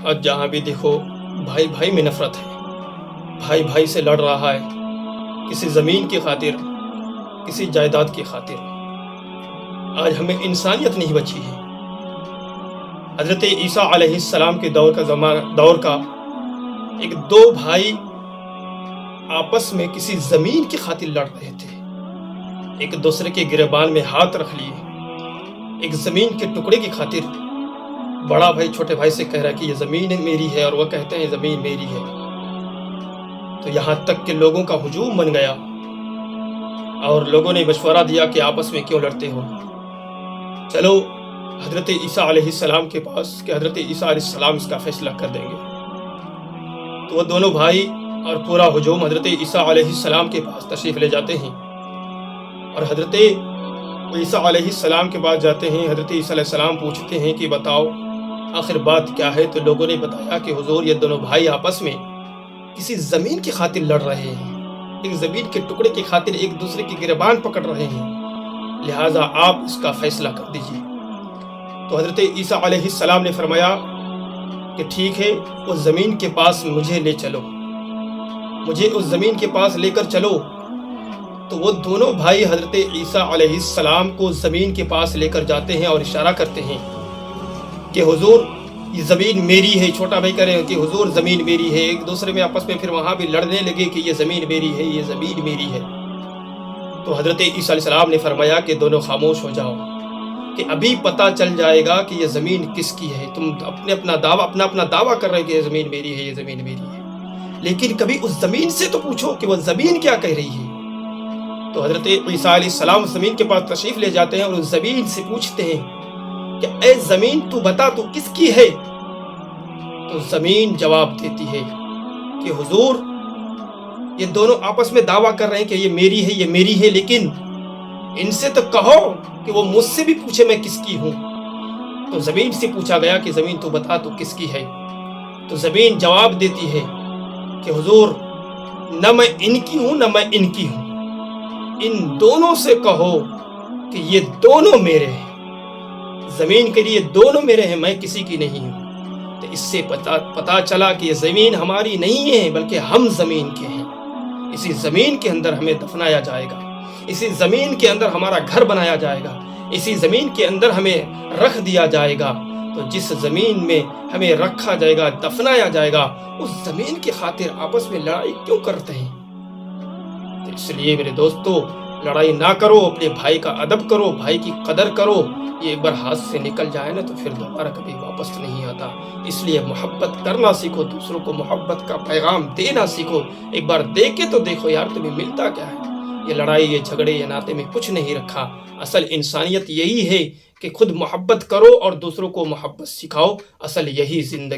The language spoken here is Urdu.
آج جہاں بھی دیکھو بھائی بھائی میں نفرت ہے، بھائی بھائی سے لڑ رہا ہے، کسی زمین کی خاطر، کسی جائیداد کی خاطر۔ آج ہمیں انسانیت نہیں بچی ہے۔ حضرت عیسیٰ علیہ السلام کے دور کا ایک دو بھائی آپس میں کسی زمین کی خاطر لڑ رہے تھے، ایک دوسرے کے گریبان میں ہاتھ رکھ لیے، ایک زمین کے ٹکڑے کی خاطر۔ بڑا بھائی چھوٹے بھائی سے کہہ رہا ہے کہ یہ زمین میری ہے، اور وہ کہتے ہیں زمین میری ہے۔ تو یہاں تک کہ لوگوں کا ہجوم بن گیا، اور لوگوں نے مشورہ دیا کہ آپس میں کیوں لڑتے ہو، چلو حضرت عیسیٰ علیہ السلام کے پاس کہ حضرت عیسیٰ علیہ السلام اس کا فیصلہ کر دیں گے۔ تو وہ دونوں بھائی اور پورا ہجوم حضرت عیسیٰ علیہ السلام کے پاس تشریف لے جاتے ہیں، اور حضرت عیسیٰ علیہ السلام کے پاس جاتے ہیں۔ حضرت عیسیٰ علیہ السلام پوچھتے ہیں کہ بتاؤ آخر بات کیا ہے؟ تو لوگوں نے بتایا کہ حضور یہ دونوں بھائی آپس میں کسی زمین کی خاطر لڑ رہے ہیں، ایک زمین کے ٹکڑے کی خاطر ایک دوسرے کی گریبان پکڑ رہے ہیں، لہٰذا آپ اس کا فیصلہ کر دیجیے۔ تو حضرت عیسیٰ علیہ السلام نے فرمایا کہ ٹھیک ہے، اس زمین کے پاس مجھے لے چلو، مجھے اس زمین کے پاس لے کر چلو۔ تو وہ دونوں بھائی حضرت عیسیٰ علیہ السلام کو زمین کے پاس لے کر جاتے ہیں اور اشارہ کرتے ہیں کہ حضور یہ زمین میری ہے۔ چھوٹا بھائی کہہ رہے ہیں کہ حضور زمین میری ہے، ایک دوسرے میں آپس میں پھر وہاں بھی لڑنے لگے کہ یہ زمین میری ہے، یہ زمین میری ہے۔ تو حضرت عیسیٰ علیہ السلام نے فرمایا کہ دونوں خاموش ہو جاؤ، کہ ابھی پتہ چل جائے گا کہ یہ زمین کس کی ہے۔ تم اپنا دعویٰ کر رہے کہ یہ زمین میری ہے، یہ زمین میری ہے، لیکن کبھی اس زمین سے تو پوچھو کہ وہ زمین کیا کہہ رہی ہے۔ تو حضرت عیسیٰ علیہ السلام زمین کے پاس تشریف لے جاتے ہیں اور اس زمین سے پوچھتے ہیں کہ اے زمین تو بتا تو کس کی ہے؟ تو زمین جواب دیتی ہے کہ حضور یہ دونوں آپس میں دعویٰ کر رہے ہیں کہ یہ میری ہے، یہ میری ہے، لیکن ان سے تو کہو کہ وہ مجھ سے بھی پوچھے میں کس کی ہوں۔ تو زمین سے پوچھا گیا کہ زمین تو بتا تو کس کی ہے؟ تو زمین جواب دیتی ہے کہ حضور نہ میں ان کی ہوں نہ میں ان کی ہوں، ان دونوں سے کہو کہ یہ دونوں میرے ہیں۔ زمین کے لیے دونوں میرے ہیں، میں کسی کی نہیں ہوں۔ تو اس سے پتا چلا کہ یہ زمین ہماری نہیں ہے بلکہ ہم زمین کے ہیں۔ اسی زمین کے اندر ہمیں دفنایا جائے گا، اسی زمین کے اندر ہمارا گھر بنایا جائے گا، اسی زمین کے اندر ہمیں رکھ دیا جائے گا۔ تو جس زمین میں ہمیں رکھا جائے گا، دفنایا جائے گا، اس زمین کی خاطر آپس میں لڑائی کیوں کرتے ہیں؟ تو اس لیے میرے دوستو لڑائی نہ کرو، اپنے بھائی کا ادب کرو، بھائی کی قدر کرو۔ یہ ایک بار ہاتھ سے نکل جائے نا تو پھر دوبارہ کبھی واپس نہیں آتا۔ اس لیے محبت کرنا سیکھو، دوسروں کو محبت کا پیغام دینا سیکھو۔ ایک بار دے کے تو دیکھو یار تمہیں ملتا کیا ہے۔ یہ لڑائی، یہ جھگڑے، یہ ناطے میں کچھ نہیں رکھا۔ اصل انسانیت یہی ہے کہ خود محبت کرو اور دوسروں کو محبت سکھاؤ۔ اصل یہی زندگی